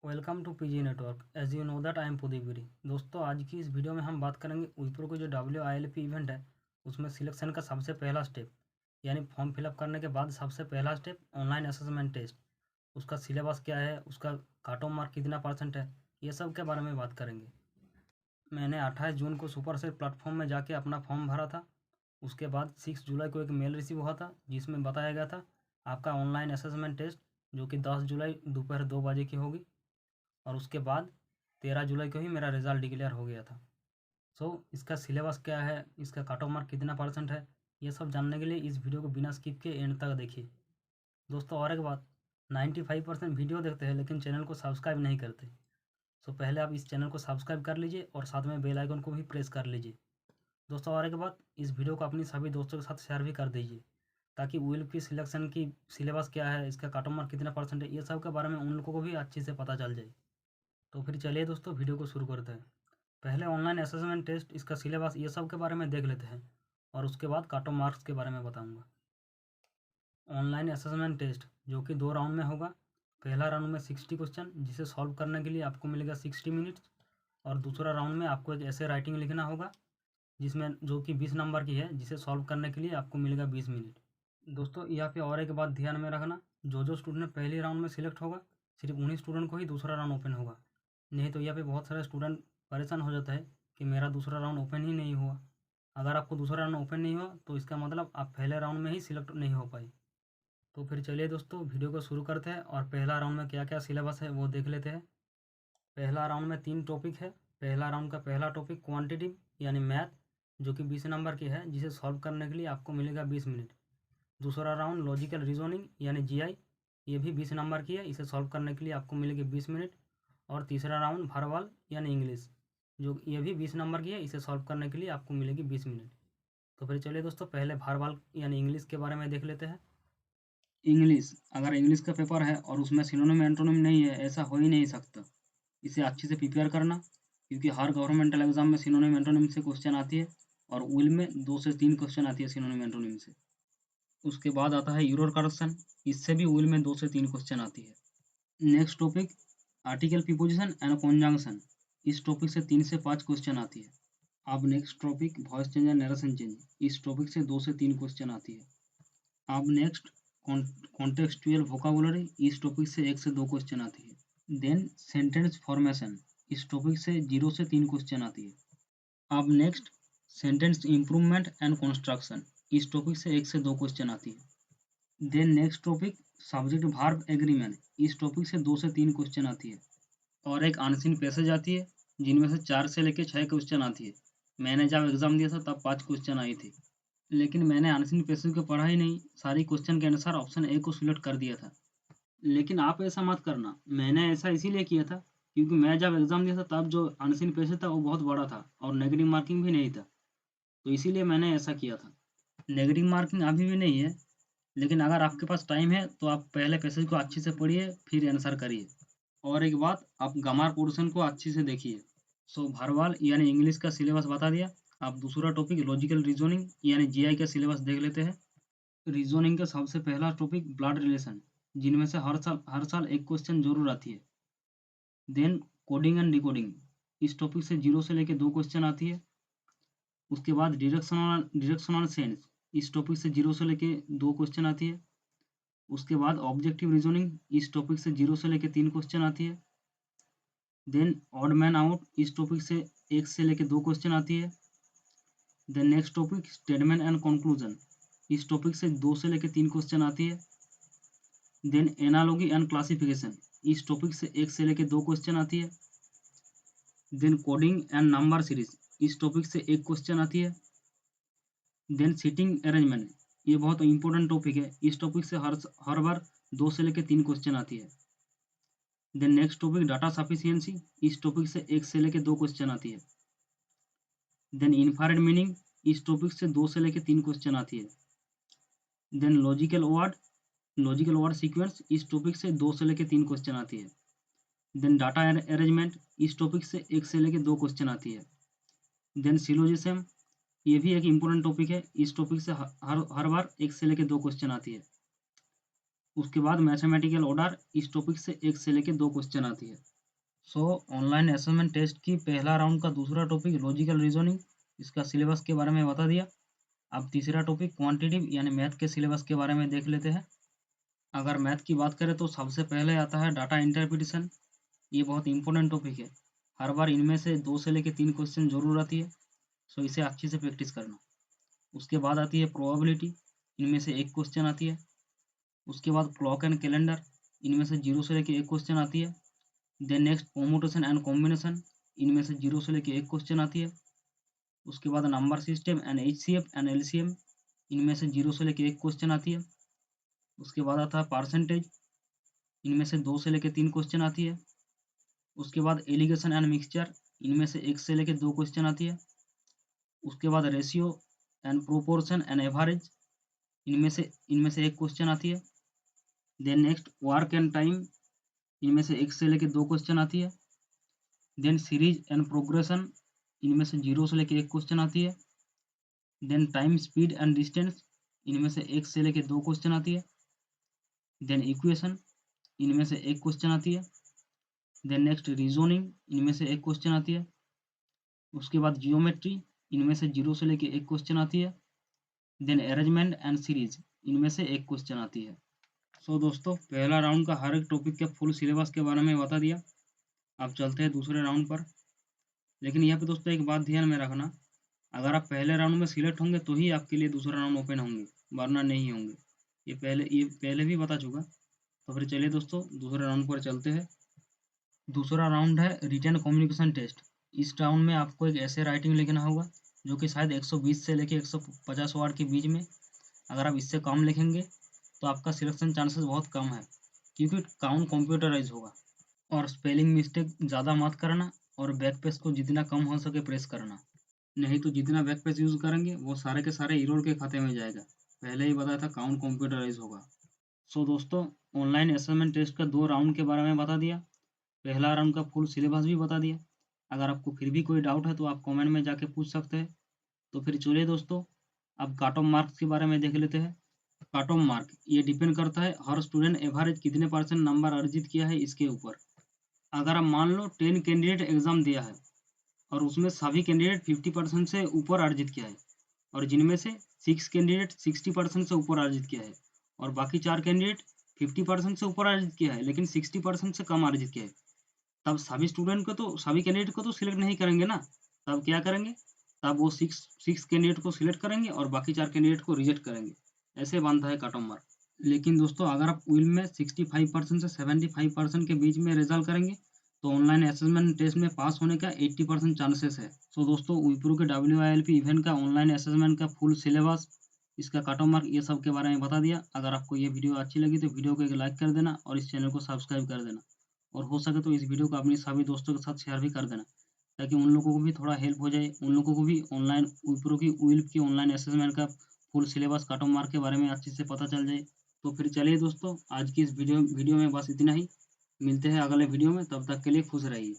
Welcome to PG network. As you know that I am Pudigiri. दोस्तों, आज की इस वीडियो में हम बात करेंगे विप्रो को जो WILP इवेंट है उसमें सिलेक्शन का सबसे पहला स्टेप, यानी फॉर्म फिलअप करने के बाद सबसे पहला स्टेप ऑनलाइन असेसमेंट टेस्ट, उसका सिलेबस क्या है, उसका कट ऑफ मार्क कितना % है, ये सब के बारे में बात करेंगे। मैंने 28 जून को सुपर सेट प्लेटफॉर्म में जाके अपना फॉर्म भरा था। उसके बाद 6 जुलाई को एक मेल रिसीव हुआ था जिसमें बताया गया था आपका ऑनलाइन असेसमेंट टेस्ट जो कि 10 जुलाई दोपहर 2 बजे की होगी, और उसके बाद 13 जुलाई को ही मेरा रिज़ल्ट डिक्लेयर हो गया था। इसका सिलेबस क्या है, इसका कट ऑफ मार्क कितना % है, ये सब जानने के लिए इस वीडियो को बिना स्किप के एंड तक देखिए। दोस्तों, और एक बात, 95% वीडियो देखते हैं लेकिन चैनल को सब्सक्राइब नहीं करते। पहले आप इस चैनल को सब्सक्राइब कर लीजिए और साथ में बेल आइकन को भी प्रेस कर लीजिए। दोस्तों, और एक बात, इस वीडियो को अपनी सभी दोस्तों के साथ शेयर भी कर दीजिए ताकि विल की सिलेक्शन की सिलेबस क्या है, इसका कट ऑफ मार्क कितना % है, ये सब के बारे में उन लोगों को भी अच्छे से पता चल जाए। तो फिर चलिए दोस्तों, वीडियो को शुरू करते हैं। पहले ऑनलाइन असेसमेंट टेस्ट, इसका सिलेबस, ये सब के बारे में देख लेते हैं और उसके बाद कट ऑफ मार्क्स के बारे में बताऊंगा। ऑनलाइन असेसमेंट टेस्ट जो कि 2 राउंड में होगा। पहला राउंड में 60 क्वेश्चन जिसे सॉल्व करने के लिए आपको मिलेगा 60 मिनट्स, और दूसरा राउंड में आपको एक ऐसे राइटिंग लिखना होगा जिसमें जो कि 20 नंबर की है, जिसे सॉल्व करने के लिए आपको मिलेगा 20 मिनट। दोस्तों, यहाँ पे और एक बात ध्यान में रखना, जो स्टूडेंट पहले राउंड में सिलेक्ट होगा सिर्फ उन्हीं स्टूडेंट को ही दूसरा राउंड ओपन होगा। नहीं तो यहाँ पे बहुत सारे स्टूडेंट परेशान हो जाता है कि मेरा दूसरा राउंड ओपन ही नहीं हुआ। अगर आपको दूसरा राउंड ओपन नहीं हुआ तो इसका मतलब आप पहले राउंड में ही सिलेक्ट नहीं हो पाए। तो फिर चलिए दोस्तों, वीडियो को शुरू करते हैं और पहला राउंड में क्या क्या सिलेबस है वो देख लेते हैं। पहला राउंड में 3 टॉपिक है। पहला राउंड का पहला टॉपिक क्वांटिटिव यानी मैथ, जो कि 20 नंबर की है, जिसे सॉल्व करने के लिए आपको मिलेगा 20 मिनट। दूसरा राउंड लॉजिकल रीजनिंग यानी GI, ये भी 20 नंबर की है, इसे सॉल्व करने के लिए आपको मिलेगी 20 मिनट। और तीसरा राउंड वर्बल यानी इंग्लिश, जो ये भी 20 नंबर की है, इसे सॉल्व करने के लिए आपको मिलेगी 20 मिनट। तो फिर चलिए दोस्तों, पहले वर्बल यानी इंग्लिश के बारे में देख लेते हैं। इंग्लिश, अगर इंग्लिश का पेपर है और उसमें सिनोनिम एंटोनिम नहीं है, ऐसा हो ही नहीं सकता। इसे अच्छे से प्रिपेयर करना, क्योंकि हर गवर्नमेंटल एग्जाम में सिनोनिम एंटोनिम से क्वेश्चन आती है और विल में 2 से 3 क्वेश्चन आती है सिनोनिम एंटोनिम से। उसके बाद आता है यूरो करेक्शन, इससे भी विल में 2 से 3 क्वेश्चन आती है। Next topic article preposition and conjunction, इस टॉपिक से 3 से 5 क्वेश्चन आती है। अब next topic voice change and narration change, इस टॉपिक से 2 से 3 क्वेश्चन आती है। अब नेक्स्ट कॉन्टेक्सचुअल वोकाबुलरी, इस टॉपिक से 1 से 2 क्वेश्चन आती है। देन सेंटेंस फॉर्मेशन, इस टॉपिक से 0 से 3 क्वेश्चन आती है। अब next sentence improvement and construction, इस टॉपिक से 1 से 2 क्वेश्चन आती है। Then next topic subject verb agreement, इस टॉपिक से 2 से 3 क्वेश्चन आती है। और एक अनसीन पैसेज आती है जिनमें से 4 से लेकर 6 क्वेश्चन आती है। मैंने जब एग्जाम दिया था तब 5 क्वेश्चन आई थी, लेकिन मैंने अनसीन पैसेज को पढ़ा ही नहीं, सारी क्वेश्चन के अनुसार ऑप्शन ए को सिलेक्ट कर दिया था। लेकिन आप ऐसा मत करना, मैंने ऐसा इसीलिए किया था क्योंकि मैं जब एग्जाम दिया था तब जो अनसीन पैसेज था वो बहुत बड़ा था और नेगेटिव मार्किंग भी नहीं था, तो इसीलिए मैंने ऐसा किया था। नेगेटिव मार्किंग अभी भी नहीं है, लेकिन अगर आपके पास टाइम है तो आप पहले पैसेज को अच्छे से पढ़िए फिर आंसर करिए। और एक बात, आप ग्रामर पोर्शन को अच्छे से देखिए। वर्बल यानी इंग्लिश का सिलेबस बता दिया। अब दूसरा टॉपिक लॉजिकल रीजनिंग यानी GI का सिलेबस देख लेते हैं। रीजनिंग का सबसे पहला टॉपिक ब्लड रिलेशन, जिनमें से हर साल एक क्वेश्चन जरूर आती है। देन कोडिंग एंड डिकोडिंग, इस टॉपिक से 0 से लेकर 2 क्वेश्चन आती है। उसके बाद डायरेक्शनल सेंस, इस टॉपिक से 0 से लेकर 2 क्वेश्चन आती है। उसके बाद ऑब्जेक्टिव रीजनिंग, इस टॉपिक से 0 से लेकर 3 क्वेश्चन आती है। देन ऑड मैन आउट, इस टॉपिक से 1 से लेकर 2 क्वेश्चन आती है। Then next topic statement and conclusion, इस टॉपिक से 2 से लेकर 3 क्वेश्चन आती है। देन एनालॉजी एंड क्लासिफिकेशन, इस टॉपिक से 1 से लेकर 2 क्वेश्चन आती है। Then coding and number series, इस टॉपिक से 1 क्वेश्चन आती है। देन सीटिंग अरेंजमेंट, ये बहुत इंपॉर्टेंट टॉपिक है, इस टॉपिक से हर बार 2 से लेकर 3 क्वेश्चन आती है। Then next topic data sufficiency, इस टॉपिक से 1 से लेकर 2 क्वेश्चन आती है। देन इनफारेंट मीनिंग, इस टॉपिक से 2 से लेकर 3 क्वेश्चन आती है। देन लॉजिकल वर्ड सीक्वेंस, इस टॉपिक से 2 से लेकर 3 क्वेश्चन आती है। देन डाटा अरेंजमेंट, इस टॉपिक से 1 से लेकर 2 क्वेश्चन आती है। देन सिलोजिज्म, ये भी एक इम्पोर्टेंट टॉपिक है, इस टॉपिक से हर बार 1 से लेकर 2 क्वेश्चन आती है। उसके बाद मैथमेटिकल ऑर्डर, इस टॉपिक से 1 से लेकर 2 क्वेश्चन आती है। ऑनलाइन असेसमेंट टेस्ट की पहला राउंड का दूसरा टॉपिक लॉजिकल रीजनिंग, इसका सिलेबस के बारे में बता दिया। अब तीसरा टॉपिक क्वांटिटेटिव यानी मैथ के सिलेबस के बारे में देख लेते हैं। अगर मैथ की बात करें तो सबसे पहले आता है डाटा इंटरप्रिटेशन। ये बहुत इंपॉर्टेंट टॉपिक है। हर बार इनमें से 2 से लेकर 3 क्वेश्चन जरूर आती है, सो इसे अच्छे से प्रैक्टिस करना। उसके बाद आती है प्रोबेबिलिटी, इनमें से 1 क्वेश्चन आती है। उसके बाद क्लॉक एंड कैलेंडर, इनमें से 0 से लेकर 1 क्वेश्चन आती है। Then next permutation and combination, इनमें से 0 से लेकर 1 क्वेश्चन आती है। उसके बाद number system and HCF and LCM, इनमें से 0 से लेकर 1 क्वेश्चन आती है। उसके बाद आता है परसेंटेज, इनमें से 2 से लेकर 3 क्वेश्चन आती है। उसके बाद एलिगेशन एंड मिक्सचर, इनमें से 1 से लेकर 2 क्वेश्चन आती है। उसके बाद ratio and proportion and average, इनमें से 1 क्वेश्चन आती है। Then next work and time, इनमें से 1 से लेकर 2 क्वेश्चन आती है। देन सीरीज एंड प्रोग्रेशन, इनमें से 0 से लेकर 1 क्वेश्चन आती है। Then time speed and distance, इनमें से 1 से लेकर 2 क्वेश्चन आती है। देन इक्वेशन, इनमें से 1 क्वेश्चन आती है। देन नेक्स्ट रीजनिंग, इनमें से 1 क्वेश्चन आती है। उसके बाद जियोमेट्री, इनमें से 0 से लेकर 1 क्वेश्चन आती है। देन अरेंजमेंट एंड सीरीज, इनमें से 1 क्वेश्चन आती है। सो दोस्तों, पहला राउंड का हर एक टॉपिक के फुल सिलेबस के बारे में बता दिया। अब चलते हैं दूसरे राउंड पर। लेकिन यहाँ पे दोस्तों एक बात ध्यान में रखना, अगर आप पहले राउंड में सिलेक्ट होंगे तो ही आपके लिए दूसरा राउंड ओपन होंगे, वरना नहीं होंगे। ये पहले भी बता चुका। तो फिर चलिए दोस्तों दूसरे राउंड पर चलते हैं। दूसरा राउंड है रिटन कम्युनिकेशन टेस्ट। इस राउंड में आपको एक ऐसे राइटिंग लिखना होगा जो कि शायद 120 से लेकर 150 वर्ड के बीच में। अगर आप इससे कम लिखेंगे तो आपका सिलेक्शन चांसेस बहुत कम है, क्योंकि काउंट कंप्यूटराइज होगा। और स्पेलिंग मिस्टेक ज़्यादा मत करना, और बैक पेज को जितना कम हो सके प्रेस करना, नहीं तो जितना बैक पेज यूज़ करेंगे वो सारे के सारे एरर के खाते में जाएगा। पहले ही बताया था काउंट कंप्यूटराइज होगा। सो दोस्तों, ऑनलाइन असेसमेंट टेस्ट का 2 राउंड के बारे में बता दिया। पहला राउंड का फुल सिलेबस भी बता दिया। अगर आपको फिर भी कोई डाउट है तो आप कमेंट में जाके पूछ सकते हैं। तो फिर चलिए दोस्तों, अब कट ऑफ मार्क्स के बारे में देख लेते हैं। कट ऑफ मार्क ये डिपेंड करता है हर स्टूडेंट एवरेज कितने % नंबर अर्जित किया है इसके ऊपर। अगर आप मान लो 10 कैंडिडेट एग्जाम दिया है और उसमें सभी कैंडिडेट 50% से ऊपर अर्जित किया है, और जिनमें से 6 कैंडिडेट 60% से ऊपर अर्जित किया है, और बाकी 4 कैंडिडेट 50% से ऊपर अर्जित किया है लेकिन 60% से कम अर्जित किया है, तब सभी कैंडिडेट को तो सिलेक्ट नहीं करेंगे ना। तब क्या करेंगे, तब वो 6 कैंडिडेट को सिलेक्ट करेंगे और बाकी 4 कैंडिडेट को रिजेक्ट करेंगे। ऐसे बनता है कट ऑफ मार्क। लेकिन दोस्तों, अगर आप विल में 65% से 75% के बीच में रिजल्ट करेंगे तो ऑनलाइन असेसमेंट टेस्ट में पास होने का 80% चांसेस है। सो दोस्तों, विप्रो के WILP इवेंट का ऑनलाइन असेसमेंट का फुल सिलेबस, इसका कट ऑफ मार्क, ये सब के बारे में बता दिया। अगर आपको ये वीडियो अच्छी लगी तो वीडियो को एक लाइक कर देना और इस चैनल को सब्सक्राइब कर देना, और हो सके तो इस वीडियो को अपने सभी दोस्तों के साथ शेयर भी कर देना, ताकि उन लोगों को भी थोड़ा हेल्प हो जाए, उन लोगों को भी ऑनलाइन विप्रो की WILP की ऑनलाइन असेसमेंट का full syllabus cut off mark के बारे में अच्छे से पता चल जाए। तो फिर चलिए दोस्तों, आज की इस वीडियो में बस इतना ही। मिलते हैं अगले वीडियो में, तब तक के लिए खुश रहिए।